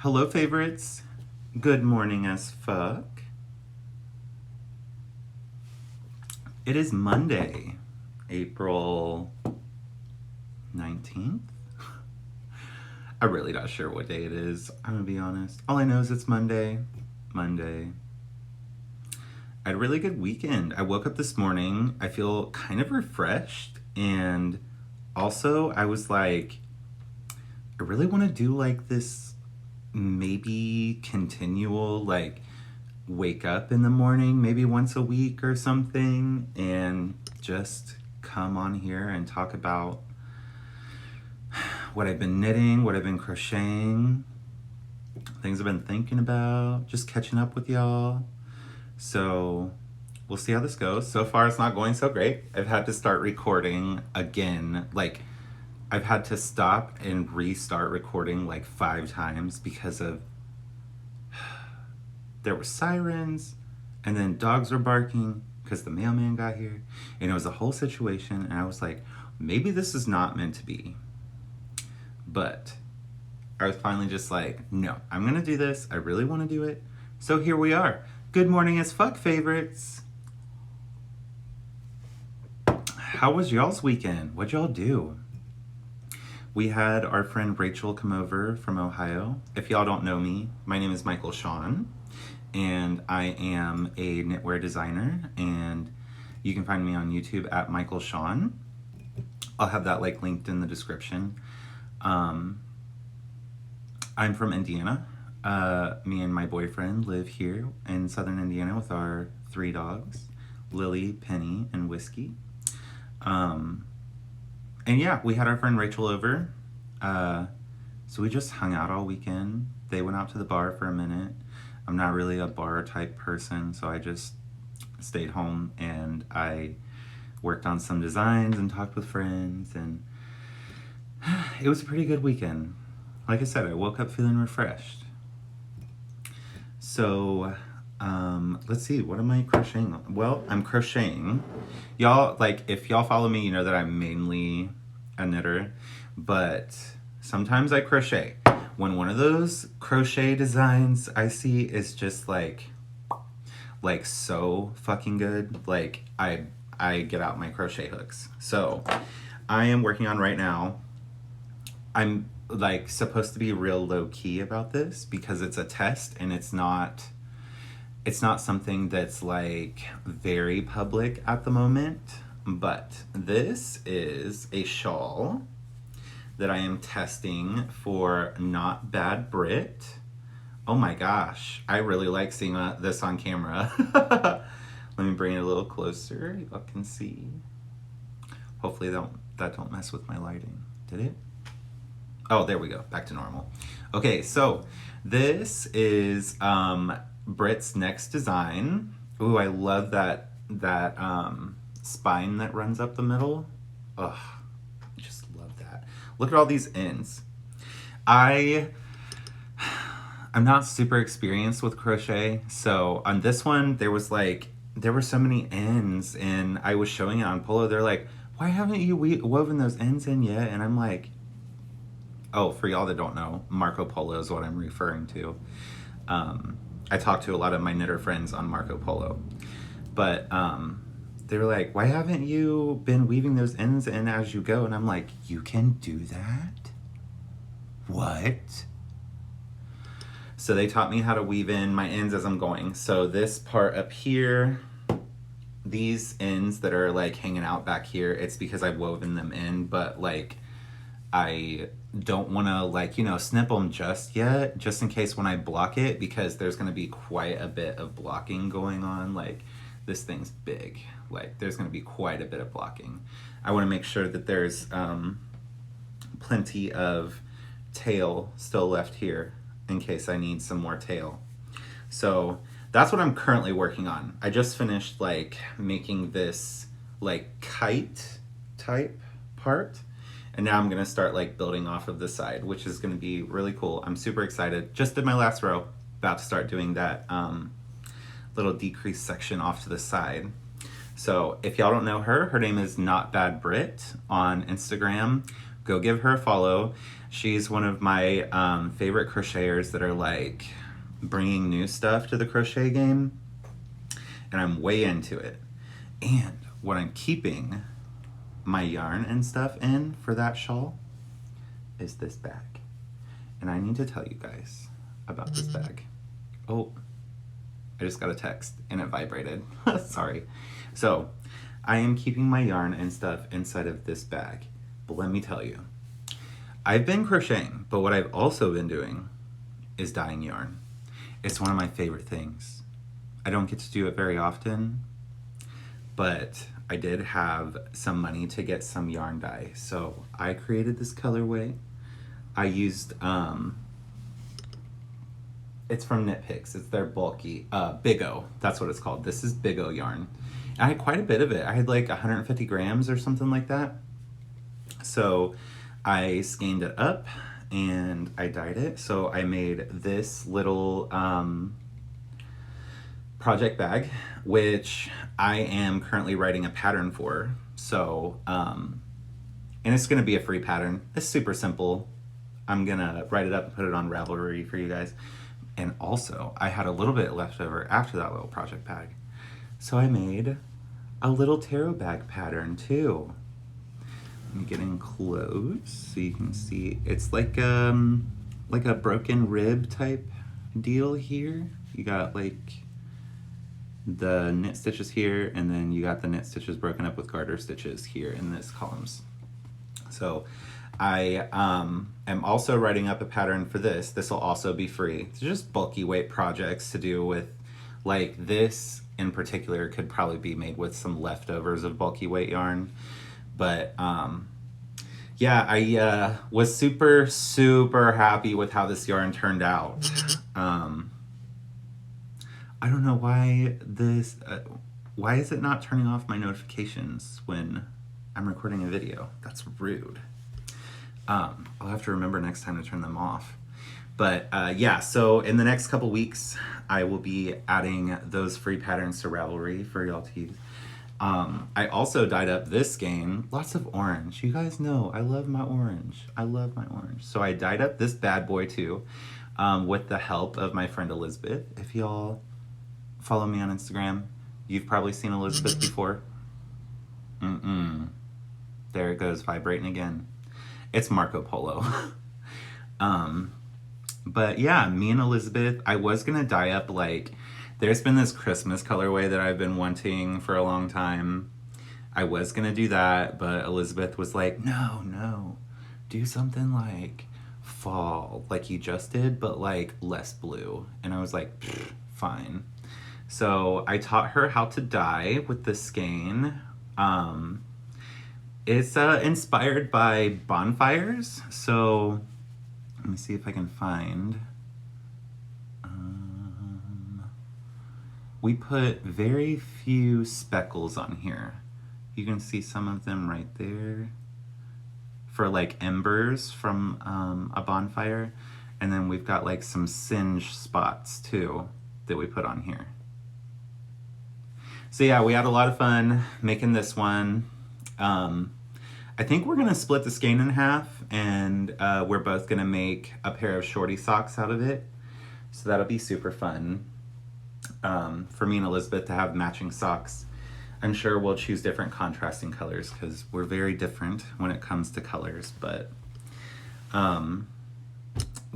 Hello, favorites. Good morning as fuck. It is Monday, April 19th. I'm really not sure what day it is. I'm gonna be honest. All I know is it's Monday. Monday. I had a really good weekend. I woke up this morning. I feel kind of refreshed. And also, I was like, I really want to do like this maybe continual, like, wake up in the morning, maybe once a week or something, and just come on here and talk about what I've been knitting, what I've been crocheting, things I've been thinking about, just catching up with y'all. So we'll see how this goes. So far, it's not going so great. I've had to start recording again. Like, I've had to stop and restart recording like 5 times because of there were sirens, and then dogs were barking because the mailman got here, and it was a whole situation, and I was like, maybe this is not meant to be. But I was finally just like, no, I'm gonna do this. I really want to do it. So here we are. Good morning as fuck, favorites. How was y'all's weekend? What'd y'all do? We had our friend Rachel come over from Ohio. If y'all don't know me, my name is Michael Sean, and I am a knitwear designer, and you can find me on YouTube at Michael Sean. I'll have that like linked in the description. I'm from Indiana. Me and my boyfriend live here in southern Indiana with our 3 dogs, Lily, Penny, and Whiskey. And yeah, we had our friend Rachel over. So we just hung out all weekend. They went out to the bar for a minute. I'm not really a bar type person, so I just stayed home and I worked on some designs and talked with friends, and it was a pretty good weekend. Like I said, I woke up feeling refreshed. So, let's see, what am I crocheting? Well, I'm crocheting. Y'all, like, if y'all follow me, you know that I'm mainly a knitter, but sometimes I crochet. When one of those crochet designs I see is just like so fucking good, like I get out my crochet hooks. So I am working on right now. I'm like supposed to be real low key about this because it's a test and it's not something that's like very public at the moment. But this is a shawl that I am testing for Not Bad Brit. Oh my gosh, I really like seeing this on camera. Let me bring it a little closer. You can see. Hopefully that don't mess with my lighting. Did it? Oh, there we go. Back to normal. Okay, so this is Brit's next design. Ooh, I love that spine that runs up the middle. Ugh, just love that. Look at all these ends. I'm not super experienced with crochet, so on this one there were so many ends, and I was showing it on Polo. They're like, why haven't you woven those ends in yet? And I'm like, oh, for y'all that don't know, Marco Polo is what I'm referring to. I talked to a lot of my knitter friends on Marco Polo, but they were like, why haven't you been weaving those ends in as you go? And I'm like, you can do that? What? So they taught me how to weave in my ends as I'm going. So this part up here, these ends that are like hanging out back here, it's because I've woven them in, but like I don't want to like, snip them just yet, just in case when I block it, because there's going to be quite a bit of blocking going on. Like, this thing's big. Like, there's going to be quite a bit of blocking. I want to make sure that there's plenty of tail still left here in case I need some more tail. So that's what I'm currently working on. I just finished like making this like kite type part, and now I'm gonna start like building off of the side, which is gonna be really cool. I'm super excited. Just did my last row, about to start doing that little decreased section off to the side. So if y'all don't know her name is Not Bad Brit on Instagram. go give her a follow. She's one of my favorite crocheters that are like bringing new stuff to the crochet game, and I'm way into it. And what I'm keeping my yarn and stuff in for that shawl is this bag. And I need to tell you guys about this bag. Oh, I just got a text and it vibrated. Sorry. So I am keeping my yarn and stuff inside of this bag. But let me tell you, I've been crocheting, but what I've also been doing is dyeing yarn. It's one of my favorite things. I don't get to do it very often, but I did have some money to get some yarn dye. So I created this colorway. I used, it's from Knit Picks. It's their bulky, Big O. That's what it's called. This is Big O yarn. I had quite a bit of it. I had like 150 grams or something like that. So I skeined it up and I dyed it. So I made this little project bag, which I am currently writing a pattern for. So, and it's gonna be a free pattern. It's super simple. I'm gonna write it up and put it on Ravelry for you guys. And also, I had a little bit left over after that little project bag. So I made a little tarot bag pattern too. Let me get in close so you can see. It's like a broken rib type deal here. You got like the knit stitches here, and then you got the knit stitches broken up with garter stitches here in this columns. So I am also writing up a pattern for this. This will also be free. It's just bulky weight projects to do with, like this in particular could probably be made with some leftovers of bulky weight yarn. But yeah, I was super happy with how this yarn turned out. I don't know why this, why is it not turning off my notifications when I'm recording a video? That's rude. I'll have to remember next time to turn them off. But yeah, so in the next couple weeks, I will be adding those free patterns to Ravelry for y'all to use. I also dyed up this skein, lots of orange. You guys know I love my orange. I love my orange. So I dyed up this bad boy too, with the help of my friend Elizabeth. If y'all follow me on Instagram, you've probably seen Elizabeth before. There it goes, vibrating again. It's Marco Polo. But yeah, me and Elizabeth, I was gonna dye up like, there's been this Christmas colorway that I've been wanting for a long time. I was gonna do that, but Elizabeth was like, no, do something like fall, like you just did, but like less blue. And I was like, fine. So I taught her how to dye with the skein. It's inspired by bonfires. So let me see if I can find. We put very few speckles on here. You can see some of them right there for like embers from a bonfire. And then we've got like some singe spots too that we put on here. So yeah, we had a lot of fun making this one. I think we're gonna split the skein in half, and we're both gonna make a pair of shorty socks out of it. So that'll be super fun. For me and Elizabeth to have matching socks. I'm sure we'll choose different contrasting colors because we're very different when it comes to colors. But one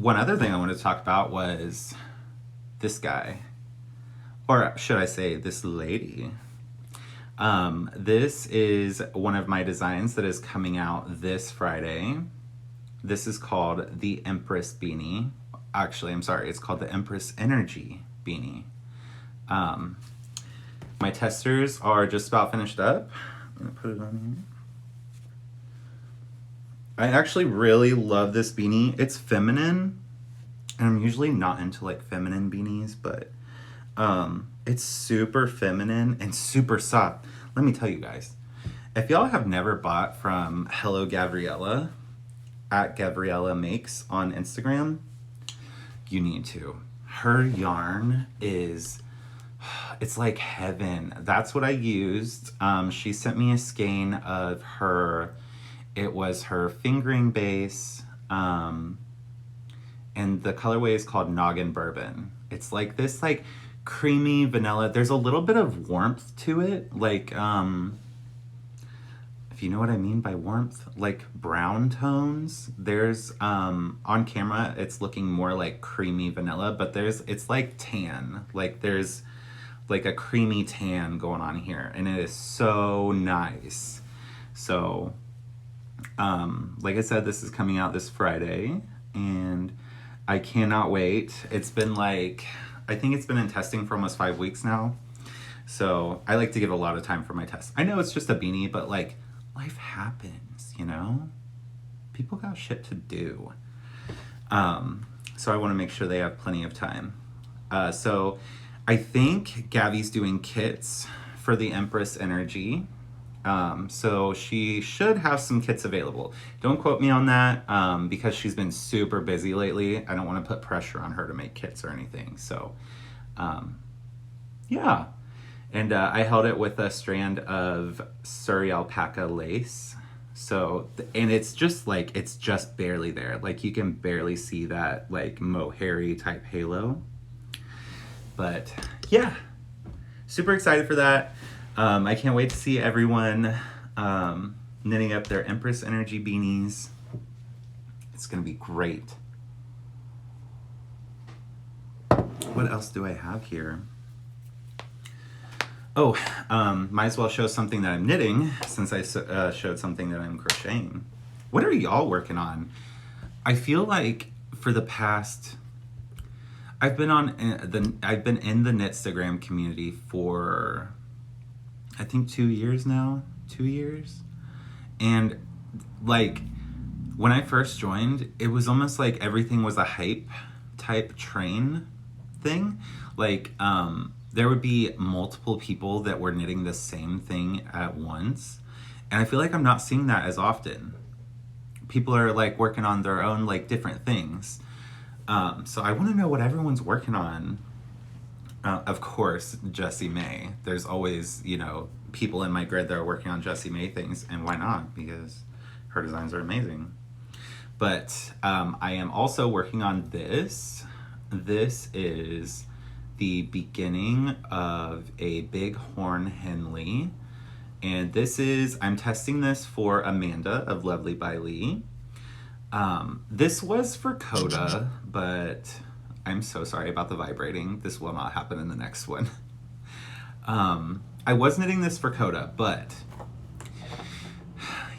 other thing I wanted to talk about was this guy, or should I say this lady. This is one of my designs that is coming out this Friday. This is called the Empress Beanie. Actually, I'm sorry, it's called the Empress Energy Beanie. My testers are just about finished up. I'm gonna put it on here. I actually really love this beanie. It's feminine, and I'm usually not into like feminine beanies, but it's super feminine and super soft. Let me tell you guys, if y'all have never bought from Hello Gabriella at Gabriella Makes on Instagram, you need to. Her yarn is, it's like heaven. That's what I used. She sent me a skein of her It was her fingering base, and the colorway is called Noggin Bourbon. It's like this like creamy vanilla. There's a little bit of warmth to it, like if you know what I mean by warmth, like brown tones. There's on camera it's looking more like creamy vanilla, but it's like tan. Like there's like a creamy tan going on here, and it is so nice. So like I said, this is coming out this Friday, and I cannot wait. It's been like, I think it's been in testing for almost 5 weeks now. So I like to give a lot of time for my tests. I know it's just a beanie, but like life happens, you know? People got shit to do. So I want to make sure they have plenty of time. So I think Gabby's doing kits for the Empress Energy. So she should have some kits available. Don't quote me on that, because she's been super busy lately. I don't want to put pressure on her to make kits or anything. So, yeah. And I held it with a strand of Surrey alpaca lace. So, and it's just like, it's just barely there. Like you can barely see that like mohairy type halo. But yeah, super excited for that. I can't wait to see everyone knitting up their Empress Energy beanies. It's going to be great. What else do I have here? Oh, might as well show something that I'm knitting since I showed something that I'm crocheting. What are y'all working on? I feel like for the past, I've been in the Knitstagram community for I think 2 years now. 2 years. And like when I first joined, it was almost like everything was a hype type train thing. Like there would be multiple people that were knitting the same thing at once. And I feel like I'm not seeing that as often. People are like working on their own like different things. So I want to know what everyone's working on. Of course, Jessie May. There's always, you know, people in my grid that are working on Jessie May things, and why not? Because her designs are amazing. But I am also working on this. This is the beginning of a Bighorn Henley. And this is, I'm testing this for Amanda of Lovely by Lee. This was for Coda, but I'm so sorry about the vibrating. This will not happen in the next one. I was knitting this for Coda, but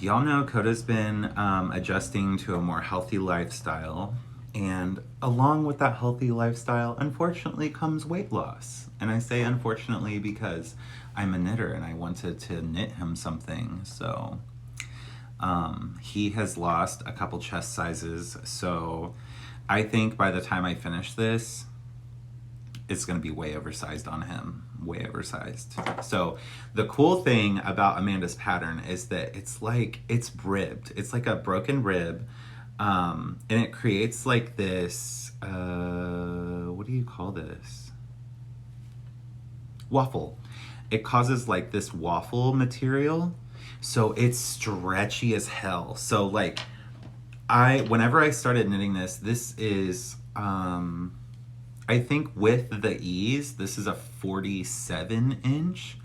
y'all know Coda's been adjusting to a more healthy lifestyle. And along with that healthy lifestyle, unfortunately, comes weight loss. And I say unfortunately because I'm a knitter and I wanted to knit him something. So he has lost a couple chest sizes. So I think by the time I finish this, it's going to be way oversized on him. Way oversized. So the cool thing about Amanda's pattern is that it's like, it's ribbed. It's like a broken rib. And it creates like this, what do you call this? Waffle. It causes like this waffle material. So it's stretchy as hell. So like, whenever I started knitting this is, I think with the ease, this is a 47 inch.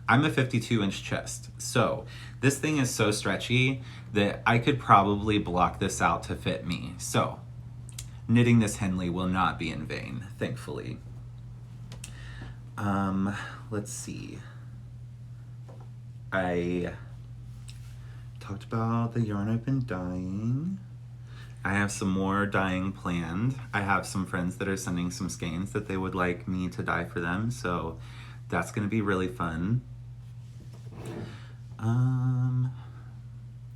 I'm a 52 inch chest. So this thing is so stretchy that I could probably block this out to fit me. So knitting this Henley will not be in vain, thankfully. Let's see. I talked about the yarn I've been dyeing. I have some more dyeing planned. I have some friends that are sending some skeins that they would like me to dye for them, so that's gonna be really fun. I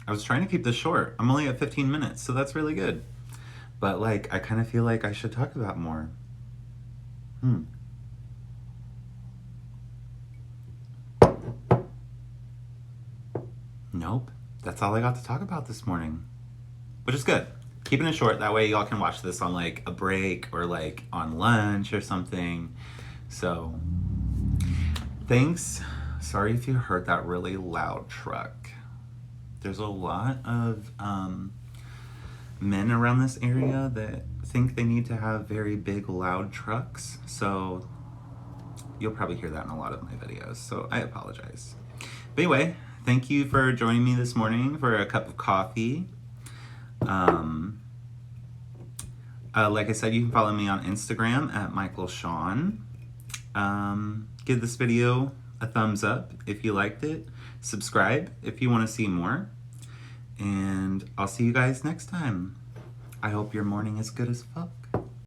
was trying to keep this short. I'm only at 15 minutes, so that's really good. But like, I kind of feel like I should talk about more. Nope, that's all I got to talk about this morning, which is good. Keeping it short, that way y'all can watch this on like a break or like on lunch or something. So thanks. Sorry if you heard that really loud truck. There's a lot of men around this area that think they need to have very big, loud trucks. So you'll probably hear that in a lot of my videos. So I apologize. But anyway, thank you for joining me this morning for a cup of coffee. Like I said, you can follow me on Instagram at Michael Sean. Give this video a thumbs up if you liked it. Subscribe if you want to see more. And I'll see you guys next time. I hope your morning is good as fuck.